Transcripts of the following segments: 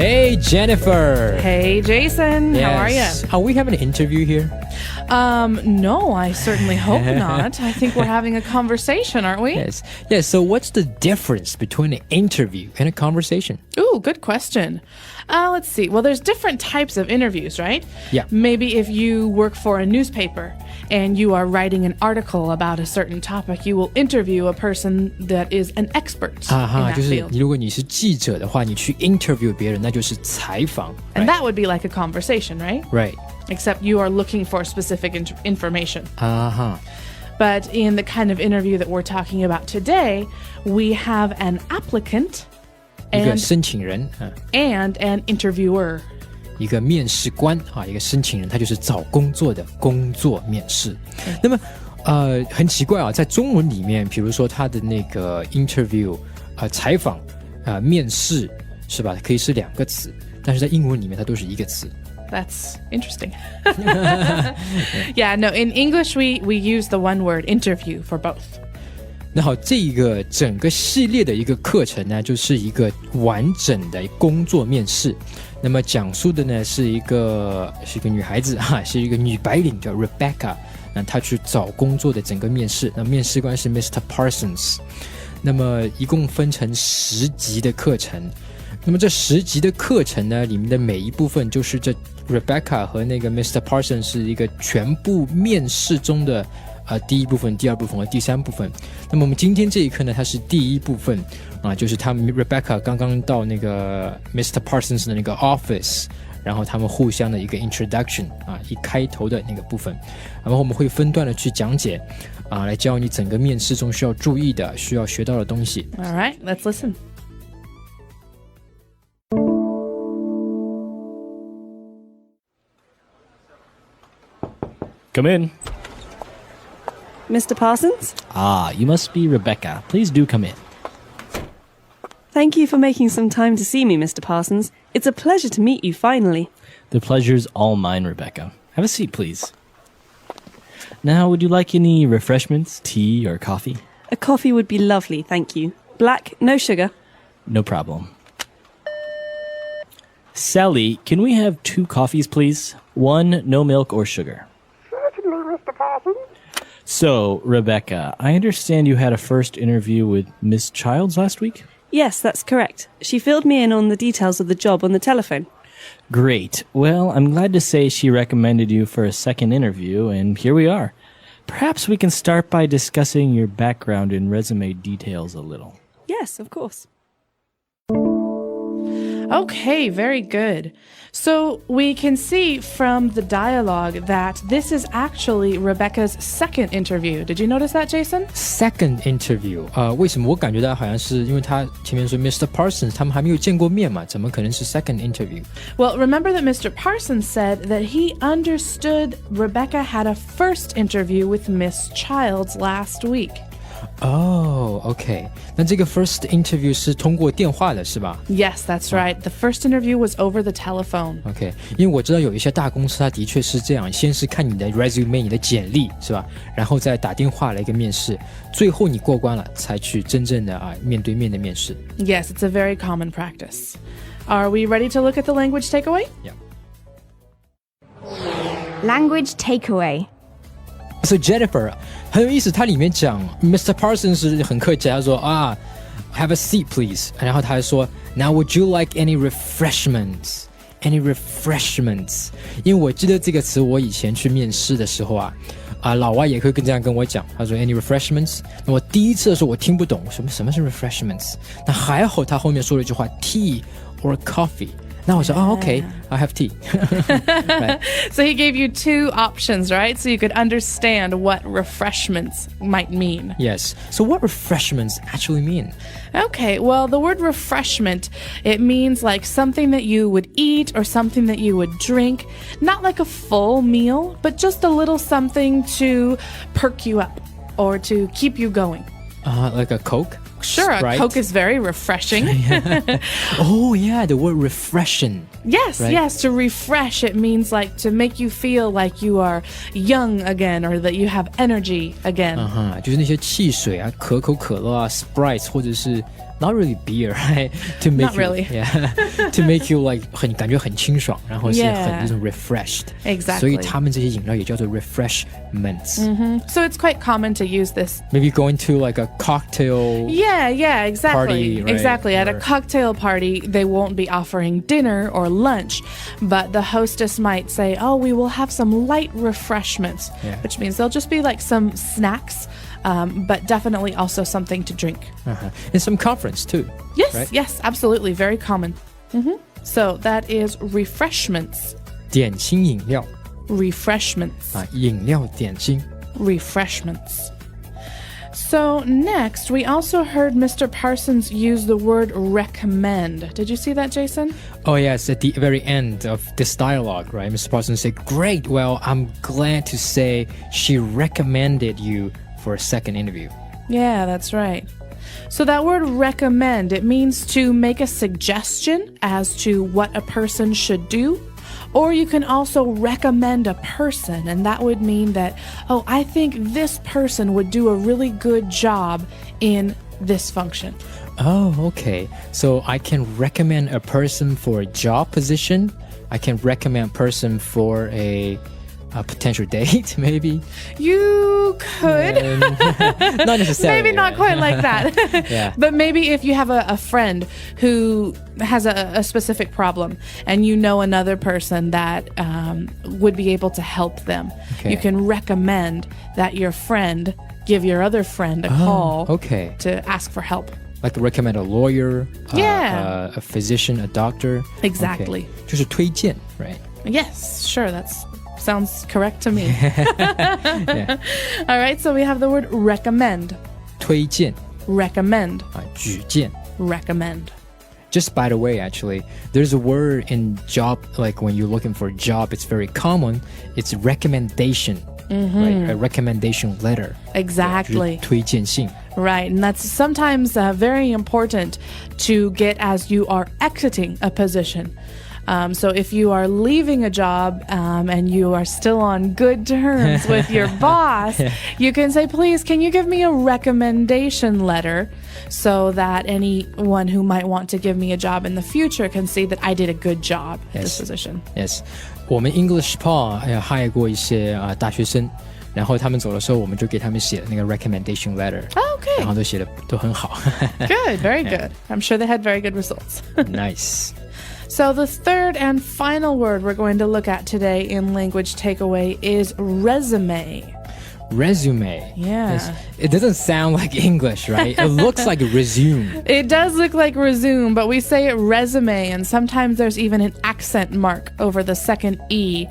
Hey, Jennifer. Hey, Jason. Yes. How are you? Are we having an interview here? No, I certainly hope not. I think we're having a conversation, aren't we? Yes. Yes. So what's the difference between an interview and a conversation? Ooh, good question. Let's see. Well, there's different types of interviews, right? Yeah. Maybe if you work for a newspaper and you are writing an article about a certain topic, you will interview a person that is an expert in 哈， that 就是 field. 如果你是记者的话，你去 interview 别人，那就是采访。 And that would be like a conversation, right? Right. Except you are looking for specific information. 哈。 But in the kind of interview that we're talking about today, we have an applicant 一个 and 申请人 and an interviewer. 一个面试官一个申请人，他就是找工作的工作面试。那么很奇怪在中文里面，比如说他的那个 interview 采访面试是吧，可以是两个词，但是在英文里面它都是一个词。 That's interesting. Yeah, no, in English we use the one word interview for both. 那好，这一个整个系列的一个课程呢，就是一个完整的工作面试。那么讲述的呢是一个女孩子是一个女白领叫 Rebecca， 那她去找工作的整个面试。那面试官是 Mr. Parsons。那么一共分成10集的课程。那么这10集的课程呢，里面的每一部分就是这 Rebecca 和那个 Mr. Parsons 是一个全部面试中的第一部分、第二部分和第三部分。那么我们今天这一课呢，它是第一部分就是他们 Rebecca 刚刚到那个 Mr. Parsons 的那个 office， 然后他们互相的一个 introduction 一开头的那个部分。然后我们会分段的去讲解来教你整个面试中需要注意的、需要学到的东西。 All right, let's listen. Come in. Mr. Parsons? Ah, you must be Rebecca. Please do come in. Thank you for making some time to see me, Mr. Parsons. It's a pleasure to meet you finally. The pleasure's all mine, Rebecca. Have a seat, please. Now, would you like any refreshments, tea, or coffee? A coffee would be lovely, thank you. Black, no sugar. No problem. Sally, can we have 2 coffees, please? 1, no milk or sugar. Certainly, Mr. Parsons. So, Rebecca, I understand you had a first interview with Miss Childs last week? Yes, that's correct. She filled me in on the details of the job on the telephone. Great. Well, I'm glad to say she recommended you for a second interview, and here we are. Perhaps we can start by discussing your background and resume details a little. Yes, of course. Okay, very good. So we can see from the dialogue that this is actually Rebecca's second interview. Did you notice that, Jason? Second interview 为什么我感觉到好像是因为他前面说 Mr. Parsons 他们还没有见过面嘛，怎么可能是 second interview? Well, remember that Mr. Parsons said that he understood Rebecca had a first interview with Miss Childs last week. OK 那这个 first interview 是通过电话的是吧？ Yes, that's right. The first interview was over the telephone. OK 因为我知道有一些大公司它的确是这样，先是看你的 resume 你的简历是吧，然后再打电话来一个面试，最后你过关了才去真正的面对面的面试。 Yes, it's a very common practice. Are we ready to look at the language takeaway? Yeah. Language takeaway. So Jennifer 很有意思，它里面讲 Mr. Parsons 是很客气，他说have a seat please， 然后他还说 Now would you like any refreshments？ Any refreshments？ 因为我记得这个词，我以前去面试的时候老外也会这样跟我讲，他说 Any refreshments？ 那我第一次的时候我听不懂什么是 refreshments， 那还好他后面说了一句话 tea or coffee。那我说OK, I have tea. Right. So he gave you 2 options, right? So you could understand what refreshments might mean. Yes. So what refreshments actually mean? Okay, well, the word refreshment, it means like something that you would eat or something that you would drink. Not like a full meal, but just a little something to perk you up or to keep you going. Like a Coke? Sure, Sprite? a Coke is very refreshing. Oh, yeah, the word refreshing. Yes, Right? yes, to refresh, it means like to make you feel like you are young again or that you have energy again. 就是那些汽水可口可乐Sprite 或者是 not really beer, right? To make Not really. To make you like 感觉很清爽，然后是 Yeah. 很那种 refreshed. Exactly. 所以他们这些饮料也叫做 refreshments. So it's quite common to use this. Maybe going to like a cocktail. Yeah, exactly. Party, right? Exactly. At a Or- cocktail party, they won't be offering dinner or lunch, but the hostess might say, "Oh, we will have some light refreshments," Yeah. which means they'll just be like some snacks, but definitely also something to drink. And some conference too. Yes, Right? yes, absolutely. Very common. So that is refreshments. 点心饮料 Refreshments. 啊，饮料点心。 Refreshments. So next, we also heard Mr. Parsons use the word recommend. Did you see that, Jason? Oh yes, at the very end of this dialogue, right? Mr. Parsons said, "Great. Well, I'm glad to say she recommended you for a second interview." Yeah, that's right. So that word recommend, it means to make a suggestion as to what a person should do. Or you can also recommend a person, and that would mean that, oh, I think this person would do a really good job in this function. Oh, okay. So I can recommend a person for a job position. I can recommend a person for a potential date, maybe. You could. Not necessarily. Maybe not right? quite like that. Yeah. But maybe if you have a friend who has a specific problem and you know another person that would be able to help them, Okay. you can recommend that your friend give your other friend a call Okay. to ask for help. Like recommend a lawyer, Yeah. a physician, a doctor. Exactly. Okay. 就是推荐, right? Yes, sure. That sounds correct to me. Yeah. All right, so we have the word recommend. 推荐 Recommend. 啊，举荐. Recommend. Just by the way, actually, there's a word in job, like when you're looking for a job, it's very common. It's recommendation, right? A recommendation letter. Exactly. 就是推荐信. Right, and that's sometimes very important to get as you are exiting a position. So if you are leaving a job and you are still on good terms with your boss, you can say, please, can you give me a recommendation letter so that anyone who might want to give me a job in the future can see that I did a good job at this Yes. position. Yes. 我们 English Paul 还有 hire 过一些大学生，然后他们走的时候，我们就给他们写那个 recommendation letter， Okay, 然后都写的都很好。 good, very good. I'm sure they had very good results. Nice. So the third and final word we're going to look at today in language takeaway is resume. Resume. Yeah. Yes. It doesn't sound like English, right? It looks like a resume. It does look like resume, but we say it resume, and sometimes there's even an accent mark over the second E.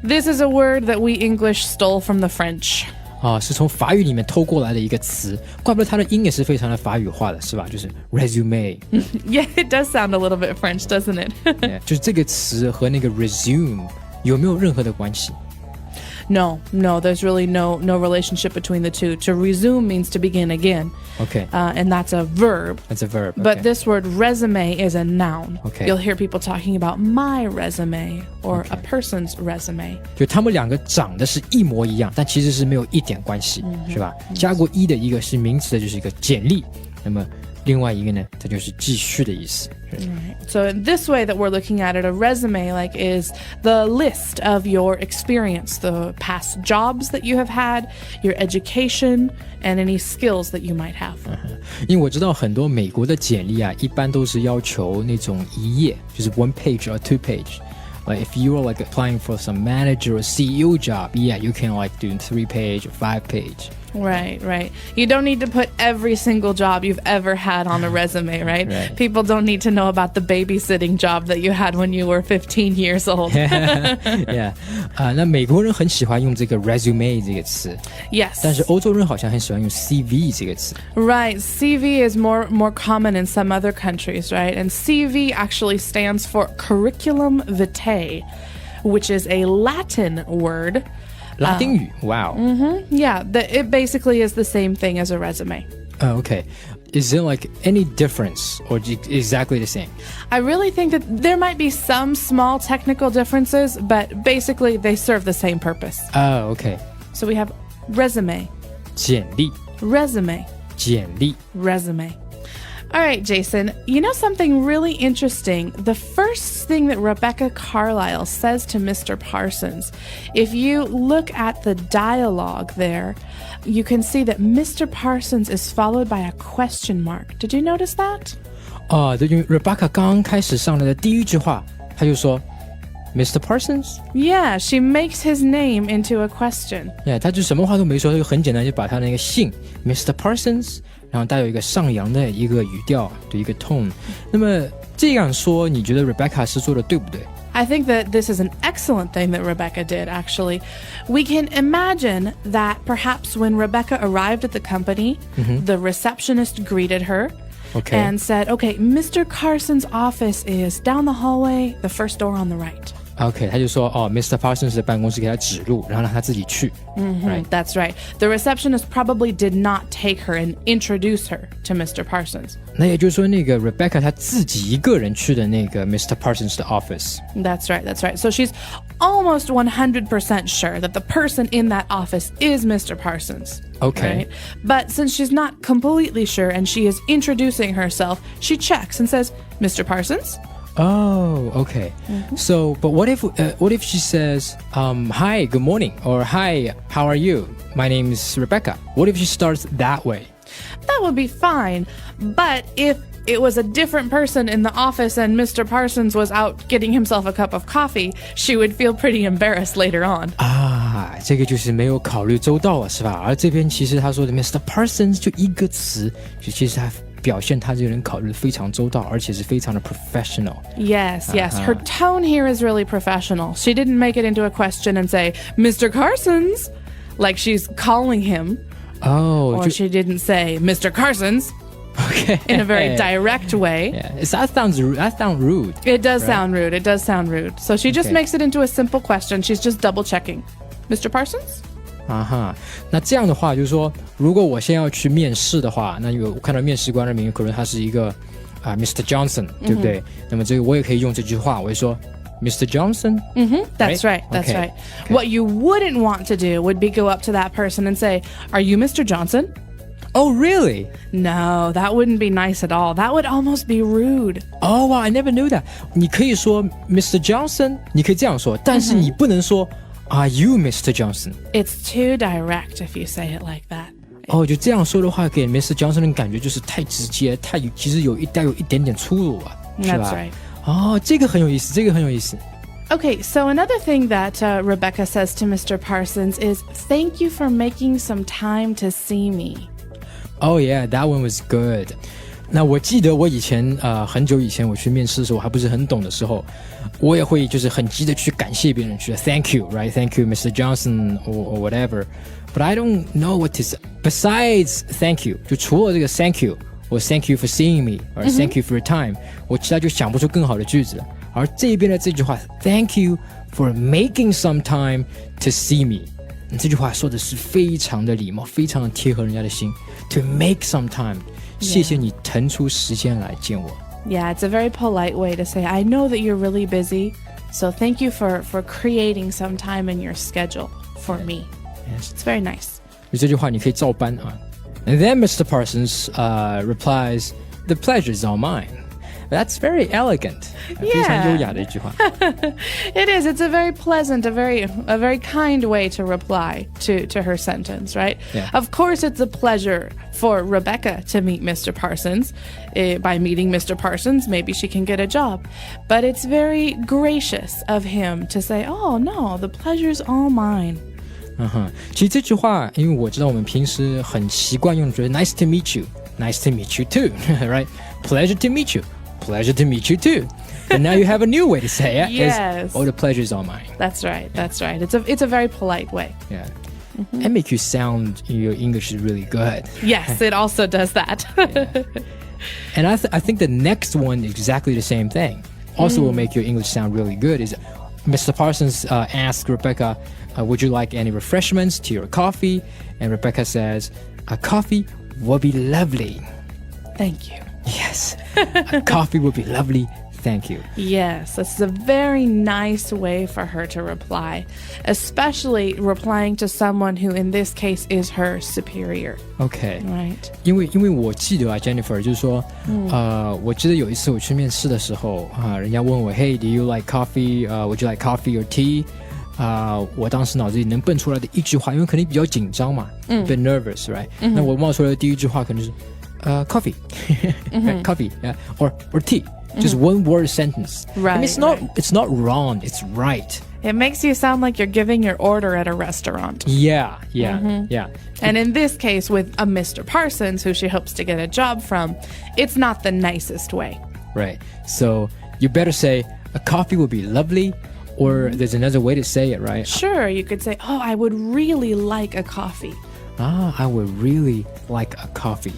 This is a word that we English stole from the French. 啊，是从法语里面偷过来的一个词，怪不得它的音也是非常的法语化的，是吧？就是 resume， Yeah, it does sound a little bit French, doesn't it? yeah, 就是这个词和那个 resume 有没有任何的关系？ No, there's really no relationship between the two. To resume means to begin again, Okay, and that's a verb. that's a verb. But okay. this word resume is a noun. Okay. You'll hear people talking about my resume or a person's resume. 就他们两个长得是一模一样，但其实是没有一点关系，是吧？加过一的一个是名词的，就是一个简历，那么另外一个呢，它就是继续的意思。是 So in this way that we're looking at it, a resume like is the list of your experience, the past jobs that you have had, your education, and any skills that you might have. 因为我知道很多美国的简历啊，一般都是要求那种一页，就是 one page or two page. Like if you are like applying for some manager or CEO job, yeah, you can like do 3 page or 5 page. Right. You don't need to put every single job you've ever had on a resume, right? Right. People don't need to know about the babysitting job that you had when you were 15 years old. Yeah, 那美国人很喜欢用这个 resume 这个词， Yes. 但是欧洲人好像很喜欢用 CV 这个词。 Right. CV is more common in some other countries, right? And CV actually stands for curriculum vitae, which is a Latin word. 拉丁语 wow. Yeah, it basically is the same thing as a resume. Okay. Is there like any difference or exactly the same? I really think that there might be some small technical differences, but basically they serve the same purpose. Oh, okay. So we have resume, 简历 resume, 简历 resume. All right, Jason, you know something really interesting? The first thing that Rebecca Carlisle says to Mr. Parsons, if you look at the dialogue there, you can see that Mr. Parsons is followed by a question mark. Did you notice that? 对，因为 Rebecca 刚开始上来的第一句话，她就说 Mr. Parsons。 Yeah, she makes his name into a question. 她就什么话都没说，她就很简单就把她那个姓 Mr. Parsons， 然后带有一个上扬的一个语调的一个 tone。那么这样说，你觉得 Rebecca 是做的对不对？ I think that this is an excellent thing that Rebecca did, actually. We can imagine that perhaps when Rebecca arrived at the company, the receptionist greeted her Okay. and said, okay, Mr. Carson's office is down the hallway, the first door on the right. OK， 他就说Mr. Parsons 的办公室给他指路，然后让他自己去。Right. That's right. The receptionist probably did not take her and introduce her to Mr. Parsons. 那也就是说，那个 Rebecca 她自己一个人去的那个 Mr. Parsons 的 office。 That's right, that's right. So she's almost 100% sure that the person in that office is Mr. Parsons. Okay. Right? But since she's not completely sure and she is introducing herself, she checks and says, Mr. Parsons? Oh, okay. So, but what if she says, hi, good morning, or hi, how are you? My name is Rebecca. What if she starts that way? That would be fine. But if it was a different person in the office and Mr. Parsons was out getting himself a cup of coffee, she would feel pretty embarrassed later on. 这个就是没有考虑周到了，是吧？而这边其实他说的 Mr. Parsons 就一个词，就其实他表现他这个人考虑得非常周到，而且是非常的 professional。 Yes, yes. Her tone here is really professional. She didn't make it into a question and say, Mr. Carsons, like she's calling him. Or she didn't say, Mr. Carsons, Okay. in a very direct way. Yeah, that sounds rude. It does sound rude. It does sound rude. So she just Okay. makes it into a simple question. She's just double checking. Mr. Parsons? 那这样的话就是说，如果我现在要去面试的话，那我看到面试官的名，可能他是一个Mr. Johnson， 对不对？那么这个我也可以用这句话，我会说 Mr. Johnson。 That's right. That's Okay. right. What you wouldn't want to do would be go up to that person and say, Are you Mr. Johnson? Oh, really? No, that wouldn't be nice at all. That would almost be rude. Oh, wow, I never knew that. 你可以说 Mr. Johnson， 你可以这样说，但是你不能说 Are you Mr. Johnson？ It's too direct if you say it like that. 就这样说的话，给 Mr. Johnson 的感觉就是太直接，其实带有一点点粗鲁啊，是吧？ That's right. 这个很有意思，这个很有意思。 Okay, so another thing that Rebecca says to Mr. Parsons is, Thank you for making some time to see me. Oh yeah, that one was good. 那我记得我以前很久以前我去面试的时候，我还不是很懂的时候，我也会就是很急的去感谢别人，去 Thank you, right? Thank you, Mr. Johnson, or whatever. But I don't know what to say. Besides thank you, 就除了这个 Thank you, or Thank you for seeing me, or Thank you for your time, 我其他就想不出更好的句子了。而这边的这句话 Thank you for making some time to see me. 这句话说的是非常的礼貌，非常的贴合人家的心。To make some time， 谢谢你腾出时间来见我。 Yeah, it's a very polite way to say, I know that you're really busy, so thank you for creating some time in your schedule for me. Yes. It's very nice. 这句话你可以照搬啊。And then Mr. Parsons replies, "The pleasure is all mine." That's very elegant. 非常优雅的一句话。 It is. It's a very pleasant, a very kind way to reply to her sentence, right? Yeah. Of course, it's a pleasure for Rebecca to meet Mr. Parsons. By meeting Mr. Parsons, maybe she can get a job. But it's very gracious of him to say, "Oh no, the pleasure's all mine." 其实这句话，因为我知道我们平时很习惯用，觉得 Nice to meet you, Nice to meet you too, right? Pleasure to meet you, Pleasure to meet you too. But now you have a new way to say it. Yes. Oh, the pleasure is all mine. That's right. That's right. It's a very polite way. Yeah. And make you sound your English is really good. Yes, it also does that. And I think the next one is exactly the same thing. Also will make your English sound really good is Mr. Parsons asked Rebecca, would you like any refreshments to your coffee? And Rebecca says, a coffee would be lovely. Thank you. Yes, a coffee would be lovely. thank you. Yes, this is a very nice way for her to reply, especially replying to someone who in this case is her superior. OK， Right. 因为我记得啊 ，Jennifer 就是说，我记得有一次我去面试的时候啊，人家问我 ，Hey, do you like coffee? Would you like coffee or tea? 我当时脑子里能蹦出来的一句话，因为肯定比较紧张嘛，bit nervous, right？那我冒出来的第一句话可能是coffee, coffee, or tea. Just one word sentence. Right, I mean, it's not wrong. It's right. It makes you sound like you're giving your order at a restaurant. Yeah. And in this case, with a Mr. Parsons, who she hopes to get a job from, it's not the nicest way. Right. So you better say a coffee would be lovely, or there's another way to say it, right? Sure, you could say, oh, I would really like a coffee. I would really like a coffee.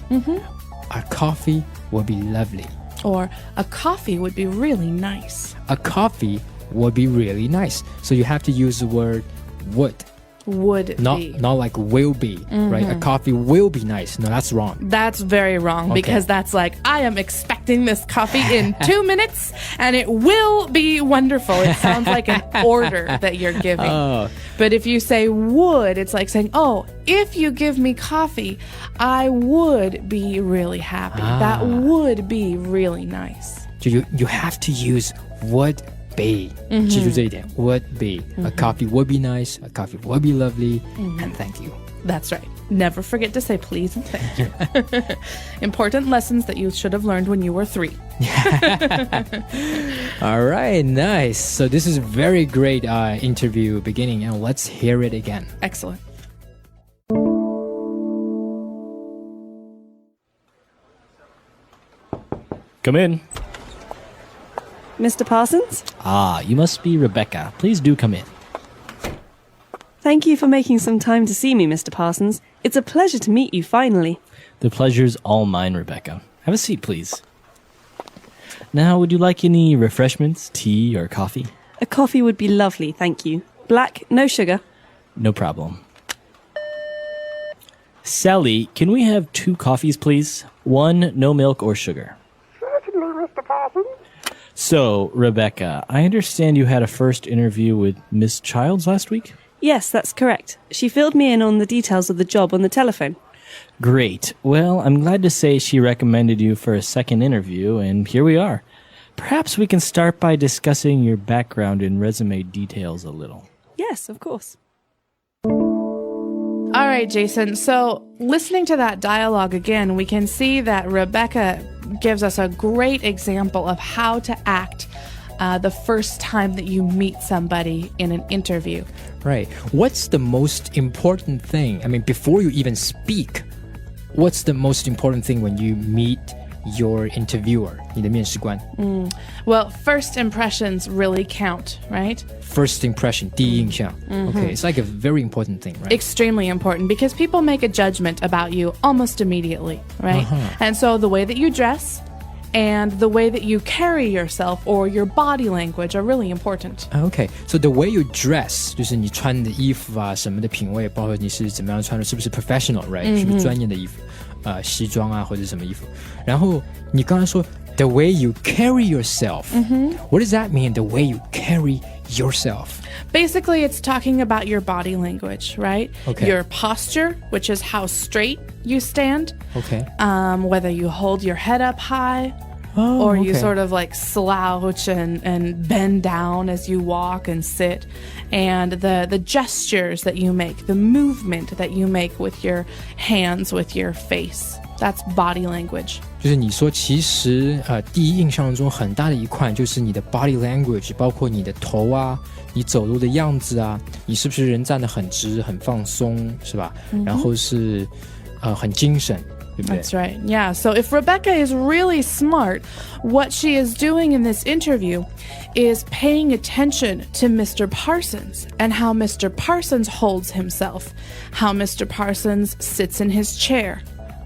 A coffee would be lovely. Or a coffee would be really nice. A coffee would be really nice. So you have to use the word would. Would Not be. not like will be, right? A coffee will be nice. No, that's wrong. That's very wrong because that's like, I am expecting this coffee in 2 minutes and it will be wonderful. It sounds like an order that you're giving. But if you say would, it's like saying, oh, if you give me coffee, I would be really happy. That would be really nice. So you have to use would be. 记住这一点 would be. A coffee would be nice. A coffee would be lovely. And thank you. That's right. Never forget to say please and thank you. Important lessons that you should have learned when you were 3. All right, nice. So this is a very great interview beginning, and let's hear it again. Excellent. Come in. Mr. Parsons? Ah, you must be Rebecca. Please do come in. Thank you for making some time to see me, Mr. Parsons. It's a pleasure to meet you finally. The pleasure's all mine, Rebecca. Have a seat, please. Now, would you like any refreshments, tea or coffee? A coffee would be lovely, thank you. Black, no sugar. No problem. Sally, can we have 2 coffees, please? 1, no milk or sugar. Certainly, Mr. Parsons. So, Rebecca, I understand you had a first interview with Miss Childs last week? Yes, that's correct. She filled me in on the details of the job on the telephone. Great. Well, I'm glad to say she recommended you for a second interview, and here we are. Perhaps we can start by discussing your background and resume details a little. Yes, of course. All right, Jason. So listening to that dialogue again, we can see that Rebecca gives us a great example of how to act the first time that you meet somebody in an interview. Right. What's the most important thing? I mean, before you even speak, what's the most important thing when you meet your interviewer, 你的面试官? Well, first impressions really count, right? First impression, 第一印象. Okay, it's like a very important thing, right? Extremely important because people make a judgment about you almost immediately, right? And so the way that you dress and the way that you carry yourself or your body language are really important. Okay, so the way you dress, 就是你穿的衣服啊什么的品味，包括你是怎么样穿的，是不是 professional, right? 是不是专业的衣服，西装啊或者什么衣服。然后你刚才说 the way you carry yourself. What does that mean? The way you carry yourself. Basically, it's talking about your body language, right? Okay. Your posture, which is how straight you stand. Okay. Whether you hold your head up high or you sort of like slouch and bend down as you walk and sit. And the gestures that you make, the movement that you make with your hands, with your face. That's body language. 就是你说其实第一印象中很大的一块就是你的 body language， 包括你的头啊，你走路的样子啊，你是不是人站得很直很放松，是吧？然后是很精神，对不对？ That's right. Yeah. So if Rebecca is really smart, what she is doing in this interview is paying attention to Mr. Parsons and how Mr. Parsons holds himself, how Mr. Parsons sits in his chair.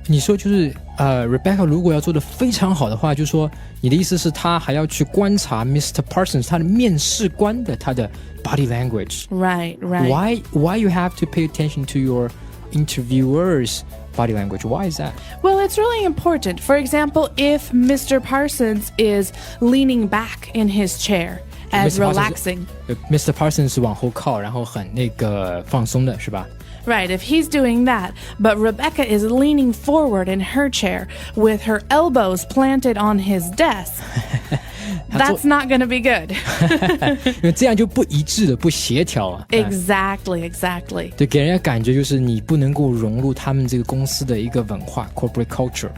你说就是Rebecca 如果要做得非常好的话，就是说你的意思是她还要去观察 Mr. Parsons 他的面试官的他的 body language. Right, right. Why you have to pay attention to your interviewer's body language. Why is that? Well, it's really important. For example, if Mr. Parsons is leaning back in his chair as Mr. Parsons- relaxing. Mr. Parsons 是往后靠，然后很那个放松的，是吧？ Right, if he's doing that, but Rebecca is leaning forward in her chair with her elbows planted on his desk, that's not going to be good. 因为这样就不一致了，不协调啊。Exactly. 对，给人家感觉就是你不能够融入他们这个公司的一个文化 corporate culture.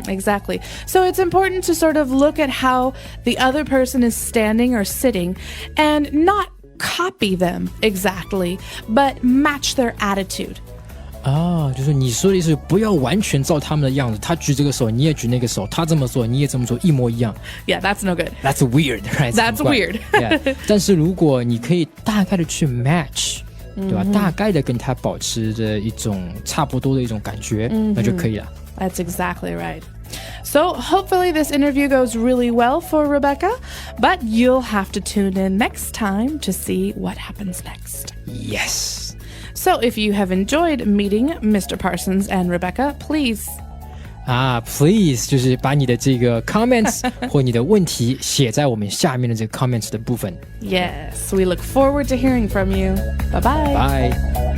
Exactly. So it's important to sort of look at how the other person is standing or sitting and not copy them exactly, but match their attitude. 就是你说的意思，不要完全照他们的样子，他举这个手，你也举那个手，他这么做，你也这么做，一模一样。Yeah, that's no good. That's weird, right? That's weird. Yeah. 但是如果你可以大概的去 match， 对吧？大概的跟他保持着一种差不多的一种感觉，那就可以了。That's exactly right. So hopefully this interview goes really well for Rebecca, but you'll have to tune in next time to see what happens next. Yes. So if you have enjoyed meeting Mr. Parsons and Rebecca, please please 就是把你的这个 comments 或你的问题写在我们下面的这个 comments 的部分。Yes, we look forward to hearing from you. Bye-bye. Bye.